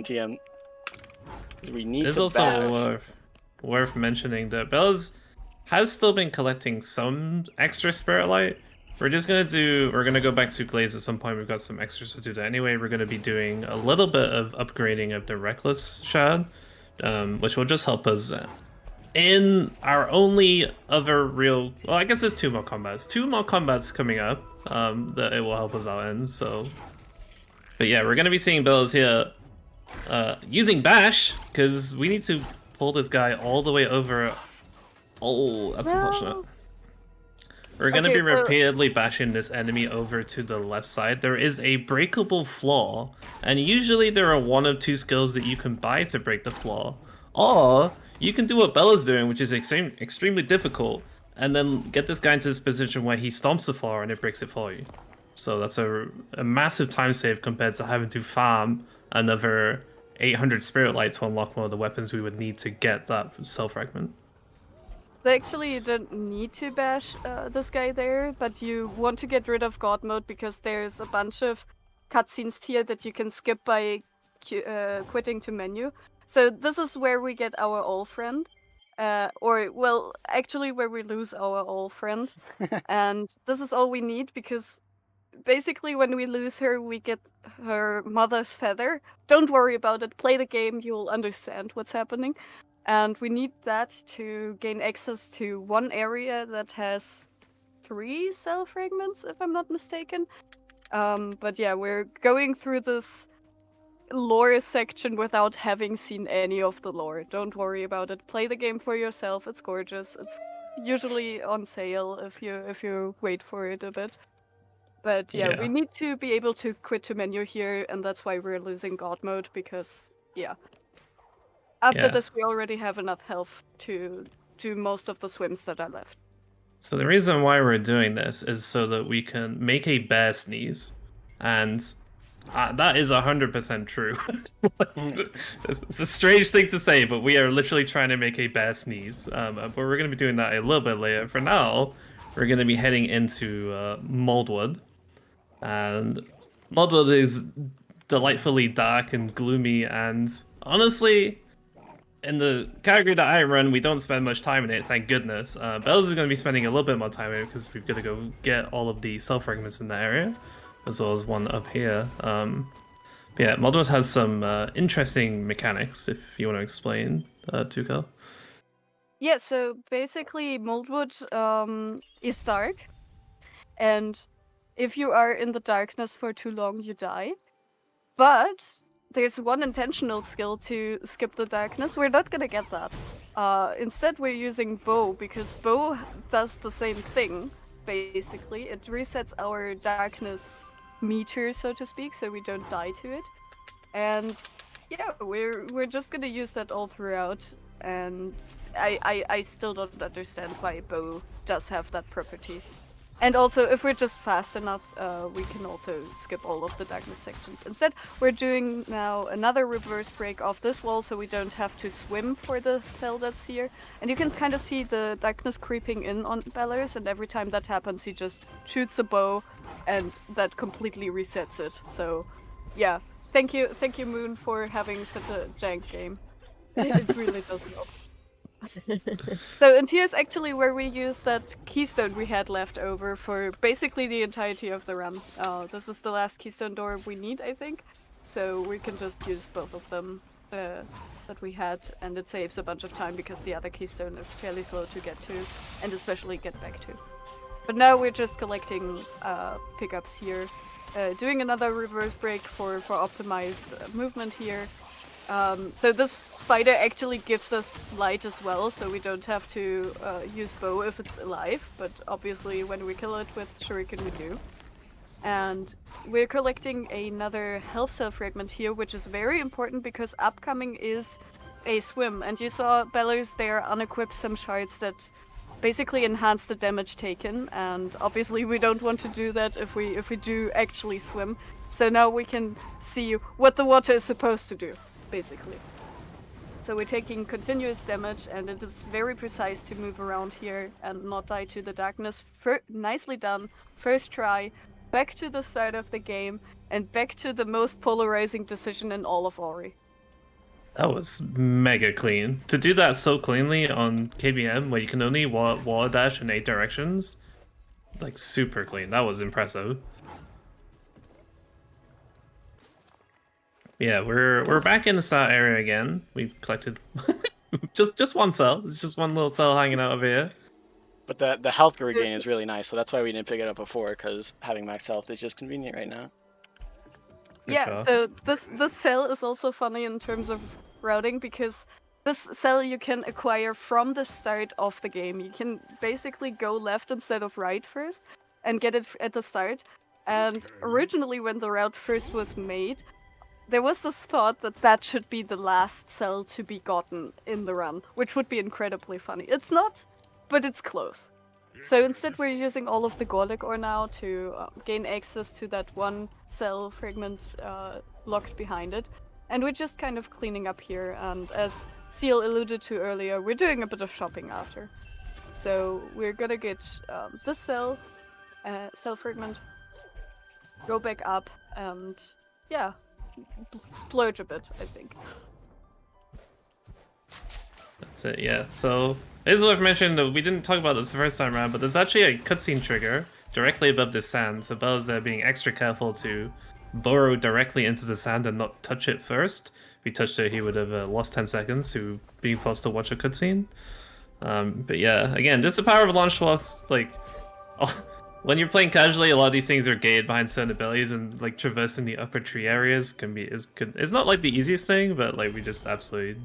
TM. We need It's to also bash. worth mentioning that Bella's has still been collecting some extra Spirit Light. We're gonna go back to Glaze at some point. We've got some extras to do that anyway. We're gonna be doing a little bit of upgrading of the Reckless Shard, which will just help us in our only other real. Well, I guess there's two more combats coming up that it will help us out in. So, but yeah, we're gonna be seeing Bella's here using Bash because we need to pull this guy all the way over. Oh, that's unfortunate. We're going to be repeatedly bashing this enemy over to the left side. There is a breakable flaw, and usually there are one of two skills that you can buy to break the flaw. Or you can do what Bella's doing, which is extremely difficult, and then get this guy into this position where he stomps the flaw and it breaks it for you. So that's a massive time save compared to having to farm another 800 Spirit Light to unlock one of the weapons we would need to get that cell fragment. So actually, you don't need to bash this guy there, but you want to get rid of God mode because there's a bunch of cutscenes here that you can skip by quitting to menu. So this is where we get our old friend, well, actually where we lose our old friend, and this is all we need because basically when we lose her, we get her mother's feather. Don't worry about it. Play the game. You'll understand what's happening. And we need that to gain access to one area that has 3 cell fragments, if I'm not mistaken. But yeah, we're going through this lore section without having seen any of the lore. Don't worry about it. Play the game for yourself. It's gorgeous. It's usually on sale if you wait for it a bit. But yeah, we need to be able to quit to menu here, and that's why we're losing God mode, because yeah. After this, we already have enough health to do most of the swims that are left. So the reason why we're doing this is so that we can make a bear sneeze. And that is 100% true. It's a strange thing to say, but we are literally trying to make a bear sneeze. But we're going to be doing that a little bit later. For now, we're going to be heading into Moldwood. And Moldwood is delightfully dark and gloomy, and honestly, in the category that I run, we don't spend much time in it, thank goodness. Bells is going to be spending a little bit more time in it because we've got to go get all of the cell fragments in the area, as well as one up here. Yeah, Moldwood has some interesting mechanics, if you want to explain, Tuco. Yeah, so basically Moldwood is dark, and if you are in the darkness for too long, you die. But there's one intentional skill to skip the darkness. We're not gonna get that. Instead, we're using Bow, because Bow does the same thing, basically. It resets our darkness meter, so to speak, so we don't die to it. And yeah, we're just gonna use that all throughout. And I still don't understand why Bow does have that property. And also, if we're just fast enough, we can also skip all of the darkness sections. Instead, we're doing now another reverse break off this wall, so we don't have to swim for the cell that's here. And you can kind of see the darkness creeping in on Belarus, and every time that happens, he just shoots a bow, and that completely resets it. So, yeah, thank you, Moon, for having such a jank game. It really does help. So, and here's actually where we use that keystone we had left over for basically the entirety of the run. This is the last keystone door we need, I think. So we can just use both of them that we had, and it saves a bunch of time because the other keystone is fairly slow to get to, and especially get back to. But now we're just collecting pickups here, doing another reverse break for optimized movement here. So this spider actually gives us light as well, so we don't have to use bow if it's alive, but obviously when we kill it with shuriken we do. And we're collecting another health cell fragment here, which is very important because upcoming is a swim, and you saw Belarus there unequip some shards that basically enhance the damage taken, and obviously we don't want to do that if we do actually swim. So now we can see what the water is supposed to do, basically. So we're taking continuous damage, and it is very precise to move around here and not die to the darkness. Nicely done. First try, back to the start of the game, and back to the most polarizing decision in all of Ori. That was mega clean. To do that so cleanly on KBM, where you can only wall dash in 8 directions, like super clean. That was impressive. Yeah, we're back in the start area again. We've collected just one cell. It's just one little cell hanging out over here. But the health regain is really nice, so that's why we didn't pick it up before, because having max health is just convenient right now. Yeah, so this cell is also funny in terms of routing, because this cell you can acquire from the start of the game. You can basically go left instead of right first and get it at the start. And originally when the route first was made, there was this thought that that should be the last cell to be gotten in the run, which would be incredibly funny. It's not, but it's close. So instead we're using all of the Gdq ore now to gain access to that one cell fragment locked behind it. And we're just kind of cleaning up here, and as Seal alluded to earlier, we're doing a bit of shopping after. So we're gonna get this cell fragment, go back up, and yeah, splurge a bit, I think. That's it, yeah. So, this is what I've mentioned, we didn't talk about this the first time around, but there's actually a cutscene trigger directly above the sand, so Bella's there being extra careful to burrow directly into the sand and not touch it first. If he touched it, he would have lost 10 seconds to being forced to watch a cutscene. But yeah, again, just the power of launch loss, like, when you're playing casually, a lot of these things are gated behind certain abilities, and like traversing the upper tree areas is not like the easiest thing, but like we just absolutely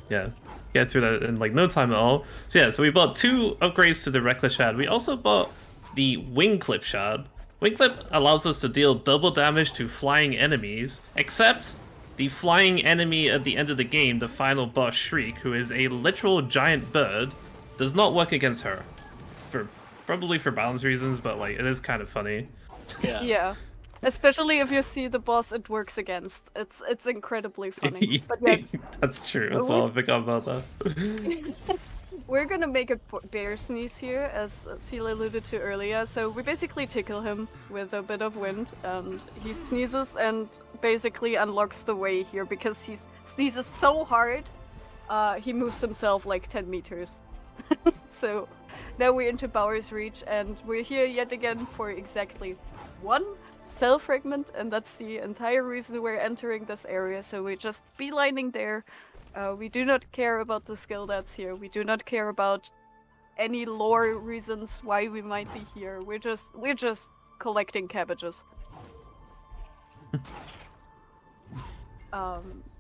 yeah, get through that in like no time at all. So yeah, so we bought 2 upgrades to the Reckless Shard. We also bought the Wing Clip Shard. Wing Clip allows us to deal double damage to flying enemies, except the flying enemy at the end of the game, the final boss Shriek, who is a literal giant bird, does not work against her. Probably for balance reasons, but like it is kind of funny. Yeah. Yeah. Especially if you see the boss it works against. It's incredibly funny. But yeah, That's true. That's all I forgot about that. we're gonna make a bear sneeze here, as Seal alluded to earlier. So we basically tickle him with a bit of wind, and he sneezes and basically unlocks the way here because he sneezes so hard, he moves himself like 10 meters. So now we're into Bauer's Reach, and we're here yet again for exactly 1 cell fragment, and that's the entire reason we're entering this area. So we're just beelining there. We do not care about the skill that's here. We do not care about any lore reasons why we might be here. We're just collecting cabbages.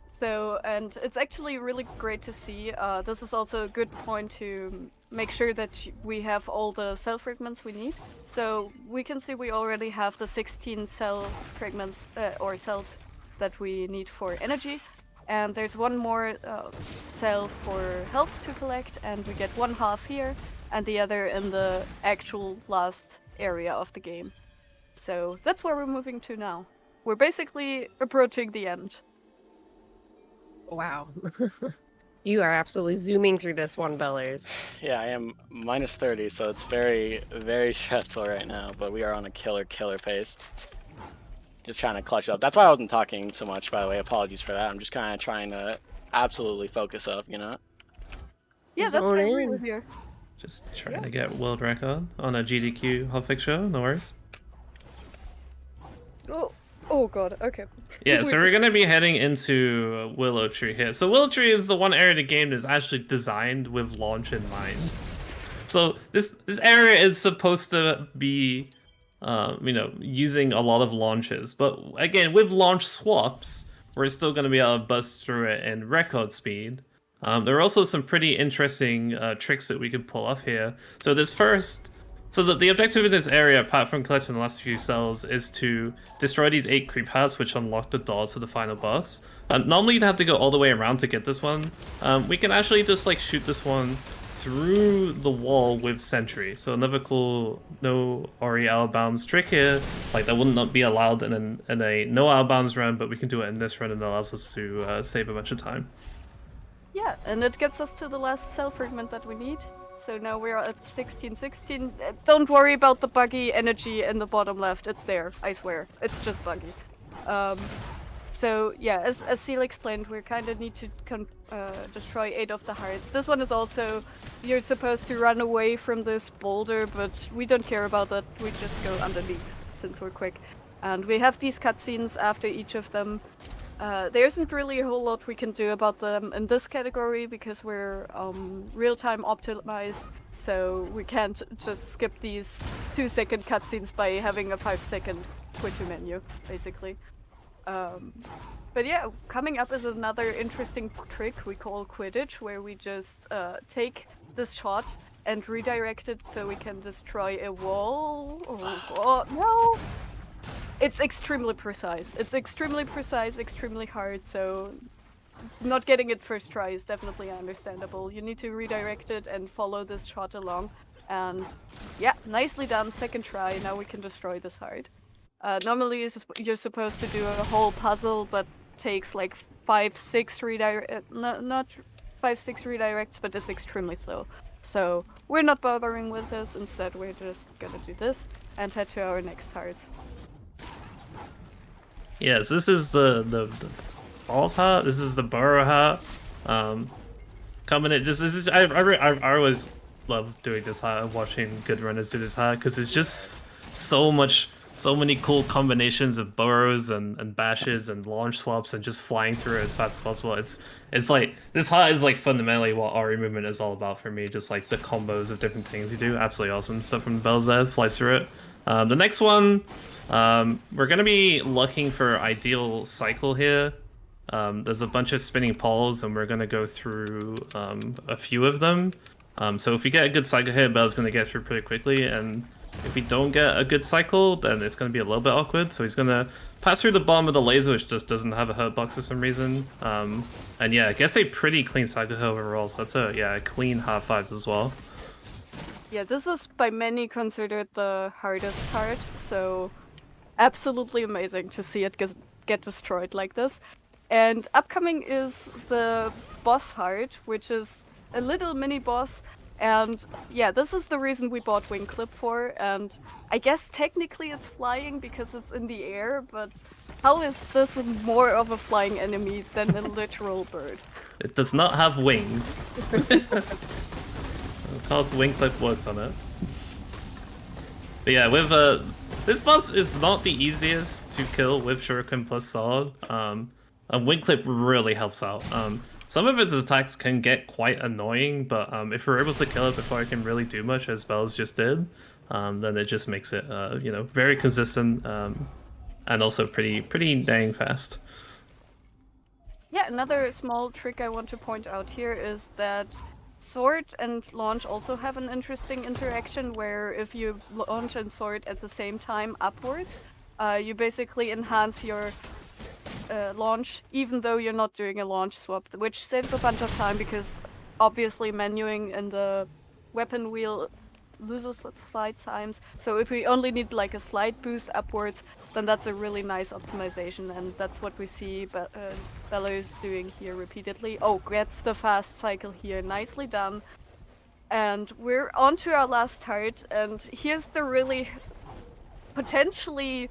So, and it's actually really great to see. This is also a good point to make sure that we have all the cell fragments we need. So we can see we already have the 16 cell fragments or cells that we need for energy. And there's 1 more cell for health to collect, and we get 1/2 here. and the other in the actual last area of the game. So that's where we're moving to now. We're basically approaching the end. Wow. You are absolutely zooming through this one, Bellers. Yeah, I am minus 30, so it's very, very stressful right now, but we are on a killer pace. Just trying to clutch up. That's why I wasn't talking so much, by the way. Apologies for that. I'm just kind of trying to absolutely focus up, you know? Yeah, that's Zone why we're in. here. Just trying to get world record on a GDQ Hotfix show, no worries. Oh god, okay. Yeah, so we're gonna be heading into Willow Tree here. So Willow Tree is the one area of the game that's actually designed with launch in mind. So this area is supposed to be, you know, using a lot of launches, but again, with launch swaps, we're still gonna be able to bust through it in record speed. There are also some pretty interesting tricks that we can pull off here. So the objective of this area, apart from collecting the last few cells, is to destroy these 8 creep hearts, which unlock the door to the final boss. Normally you'd have to go all the way around to get this one. We can actually just like shoot this one through the wall with sentry. So another cool no Ori out of bounds trick here. Like that would not be allowed in a no out of bounds run, but we can do it in this run and it allows us to save a bunch of time. Yeah, and it gets us to the last cell fragment that we need. So now we're at 1616. Don't worry about the buggy energy in the bottom left. It's there, I swear. It's just buggy. So yeah, as Seal explained, we kind of need to destroy 8 of the hearts. This one is also, you're supposed to run away from this boulder, but we don't care about that. We just go underneath since we're quick. And we have these cutscenes after each of them. There isn't really a whole lot we can do about them in this category because we're real-time optimized, so we can't just skip these 2-second cutscenes by having a 5-second quit to menu, basically. But yeah, coming up is another interesting trick we call Quidditch, where we just take this shot and redirect it so we can destroy a wall. Oh no! It's extremely precise. It's extremely precise, extremely hard, so not getting it first try is definitely understandable. You need to redirect it and follow this shot along. And yeah, nicely done, second try. Now we can destroy this heart. Normally you're supposed to do a whole puzzle that takes like 5-6 not 5-6 redirects, but it's extremely slow. So we're not bothering with this. Instead, we're just gonna do this and head to our next heart. Yes, this is the ball hat. This is the burrow hat. Coming in, just this is I always love doing this hat, watching good runners do this hat because it's just so many cool combinations of burrows and bashes and launch swaps and just flying through it as fast as possible. It's like this hat is like fundamentally what Ori movement is all about for me. Just like the combos of different things you do, absolutely awesome stuff from Belzed flies through it. The next one. We're gonna be looking for ideal cycle here. There's a bunch of spinning poles, and we're gonna go through a few of them. So if we get a good cycle here, Bell's gonna get through pretty quickly, and if we don't get a good cycle, then it's gonna be a little bit awkward. So he's gonna pass through the bottom of the laser, which just doesn't have a hurt box for some reason. And yeah, I guess a pretty clean cycle here overall. So that's a clean half 5 as well. Yeah, this is by many considered the hardest heart, so absolutely amazing to see it get destroyed like this. And upcoming is the boss heart, which is a little mini boss. And yeah, this is the reason we bought Wing Clip for. And I guess technically it's flying because it's in the air, but how is this more of a flying enemy than a literal bird? It does not have wings. It calls Wing Clip words on it. But yeah, with this boss is not the easiest to kill with Shuriken plus Sword. And Wing Clip really helps out. Some of its attacks can get quite annoying, but if we're able to kill it before it can really do much, as Bells just did, then it just makes it, you know, very consistent and also pretty dang fast. Yeah, another small trick I want to point out here is that Sword and launch also have an interesting interaction where if you launch and sword at the same time upwards, you basically enhance your launch even though you're not doing a launch swap, which saves a bunch of time because obviously menuing in the weapon wheel loses slide times. So if we only need like a slight boost upwards, then that's a really nice optimization, and that's what we see Belarus doing here repeatedly. Oh, gets the fast cycle here, nicely done. And we're on to our last tart, and here's the really potentially...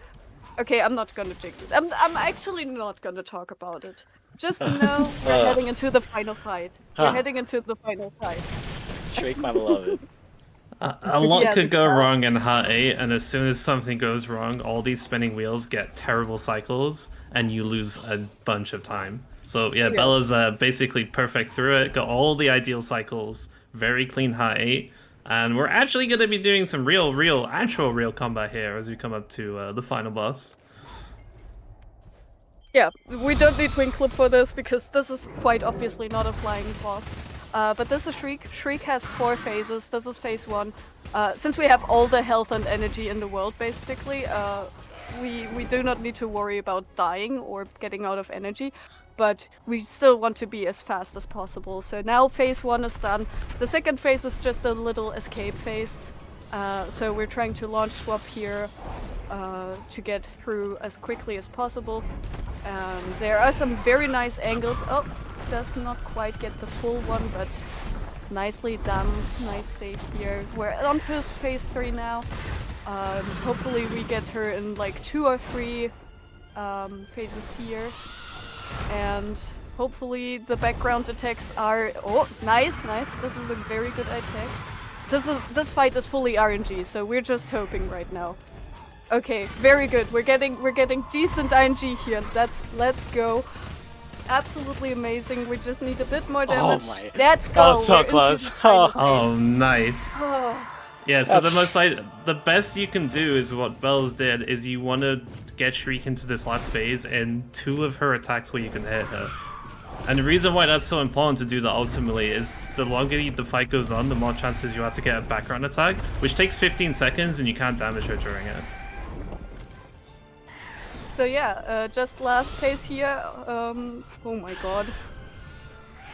Okay, I'm not gonna jinx it. I'm actually not gonna talk about it. Just know we're heading into the final fight. We're heading into the final fight. Shriek, my beloved. A lot Yeah, could the go crowd. wrong in Hut 8, and as soon as something goes wrong, all these spinning wheels get terrible cycles, and you lose a bunch of time. So yeah, Yeah. Bella's basically perfect through it, got all the ideal cycles, very clean Hut 8, and we're actually going to be doing some actual real combat here as we come up to the final boss. Yeah, we don't need Wing Clip for this because this is quite obviously not a flying boss. But this is Shriek. Shriek has 4 phases. This is phase 1. Since we have all the health and energy in the world, basically, we do not need to worry about dying or getting out of energy. But we still want to be as fast as possible. So now phase 1 is done. The second phase is just a little escape phase. So we're trying to launch swap here to get through as quickly as possible. There are some very nice angles. Oh, does not quite get the full one, but nicely done. Nice save here. We're on to phase 3 now. Hopefully we get her in like 2 or 3 phases here. And hopefully the background attacks are... Oh, nice. This is a very good attack. This fight is fully RNG, so we're just hoping right now. Okay, very good. We're getting decent RNG here. Let's go. Absolutely amazing. We just need a bit more damage. Oh my. Let's That go. was so We're into close. the final Oh, nice. phase. Yeah, so That's- the best you can do is what Bells did, is you want to get Shriek into this last phase and 2 of her attacks where you can hit her. And the reason why that's so important to do that ultimately is the longer the fight goes on, the more chances you have to get a background attack, which takes 15 seconds and you can't damage her during it. So yeah, just last phase here. Oh my god.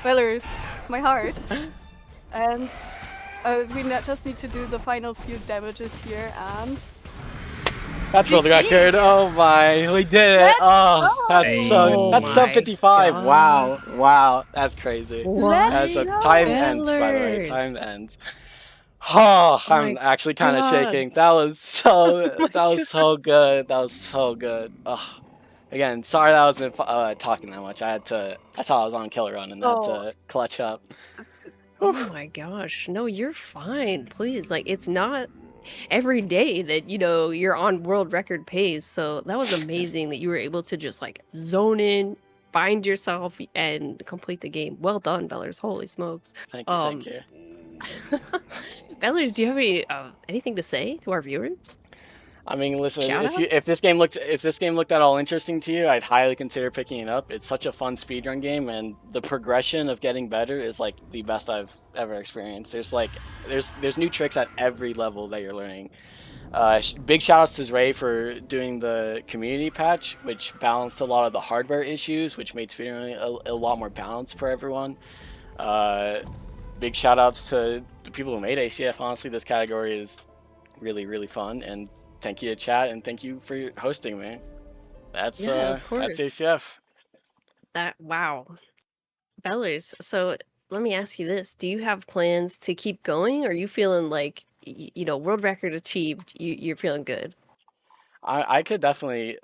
Belarus, my heart. And we just need to do the final few damages here, and... That's world GG. record. Oh my, we did it. Let's Oh, go. that's so. Oh That's my sub 55. God. Wow, that's crazy. What? That's a go. time ends, by the way. Bellers. Time ends. Oh, Oh I'm my actually kind of God. shaking. That was so. my That was so good. That was so good. Oh, again, sorry that I wasn't talking that much. I saw I was on Killer Run and had to clutch up. Oh my gosh. No, you're fine. Please. Like, it's not every day that, you're on world record pace. So that was amazing that you were able to just like zone in, find yourself, and complete the game. Well done, Bellers. Holy smokes. Thank you. Thank you. Bellers, do you have anything to say to our viewers? I mean, listen, Shout out? if this game looked at all interesting to you, I'd highly consider picking it up. It's such a fun speedrun game, and the progression of getting better is like the best I've ever experienced. There's new tricks at every level that you're learning. Big shout outs to Zray for doing the community patch, which balanced a lot of the hardware issues, which made speedrunning a lot more balanced for everyone. Big shout outs to the people who made ACF. Honestly, this category is really, really fun, and thank you to chat, and thank you for hosting me. That's Yeah, of that's course. ACF. Wow. Bellers, so let me ask you this. Do you have plans to keep going? Or are you feeling like, world record achieved, you're feeling good? I definitely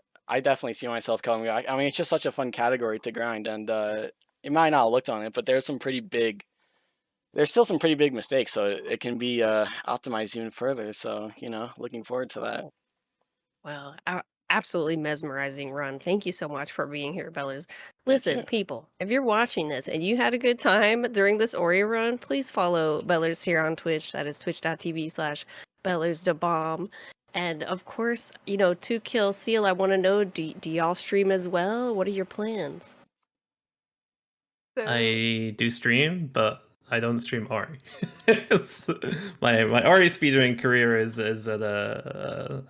see myself coming back. I mean, it's just such a fun category to grind, and you might not have looked on it, but there's still some pretty big mistakes, so it can be optimized even further. So, looking forward to that. Well, absolutely mesmerizing run. Thank you so much for being here, Bellers. Thank Listen, you. people, if you're watching this and you had a good time during this Ori run, please follow Bellers here on Twitch. That is twitch.tv/BellersTheBomb. And of course, 2Kill Seal, I want to know, do y'all stream as well? What are your plans? So, I do stream, but I don't stream Ori. my Ori speedrunning career is at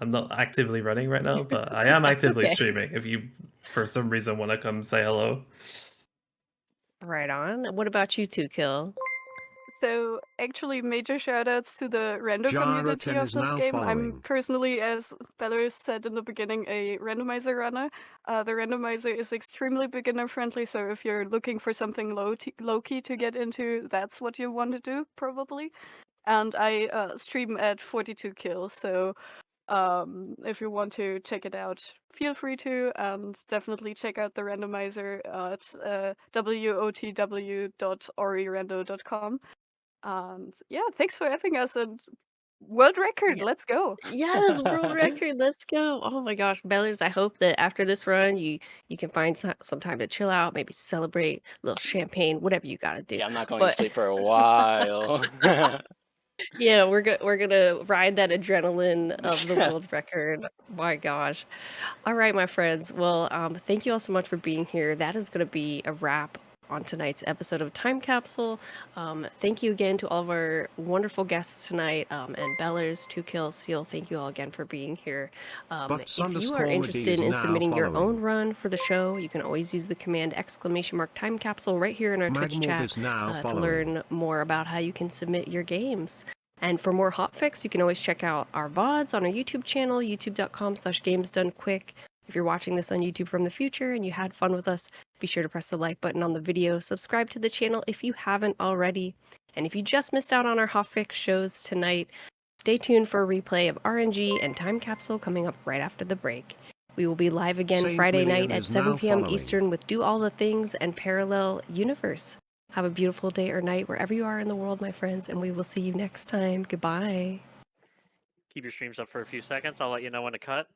I'm not actively running right now, but I am actively Okay. streaming. If you for some reason want to come say hello. Right on. What about you, 2Kill? So actually, major shoutouts to the random community Jara10 of is this now game. I'm following. personally, as Belarus said in the beginning, a randomizer runner. The randomizer is extremely beginner friendly, so if you're looking for something low key to get into, that's what you want to do probably. And I stream at 42 kills, so if you want to check it out, feel free to, and definitely check out the randomizer at wotw.orirando.com. And yeah, thanks for having us, and world record, Yeah. let's go. Yes, world record. Let's go. Oh my gosh, Bellers, I hope that after this run, you can find some time to chill out, maybe celebrate, a little champagne, whatever you gotta do. Yeah, I'm not going to But sleep for a while. yeah, we're gonna ride that adrenaline of the world record. My gosh. All right, my friends. Well, thank you all so much for being here. That is going to be a wrap on tonight's episode of Time Capsule. Thank you again to all of our wonderful guests tonight, and Bellers, 2Kill, Seal. Thank you all again for being here. Butts If you are underscore McGee interested is in now submitting your own following. run for the show, you can always use the command !Time Capsule right here in our Twitch Magmorb chat is now to following. learn more about how you can submit your games. And for more hotfix, you can always check out our VODs on our YouTube channel, youtube.com/gamesdonequick. If you're watching this on YouTube from the future and you had fun with us, be sure to press the like button on the video, subscribe to the channel if you haven't already. And if you just missed out on our hotfix shows tonight, stay tuned for a replay of RNG and Time Capsule coming up right after the break. We will be live again Saint Friday night Million at is 7 now p.m. following. Eastern with Do All the Things and Parallel Universe. Have a beautiful day or night wherever you are in the world, my friends, and we will see you next time. Goodbye. Keep your streams up for a few seconds. I'll let you know when to cut.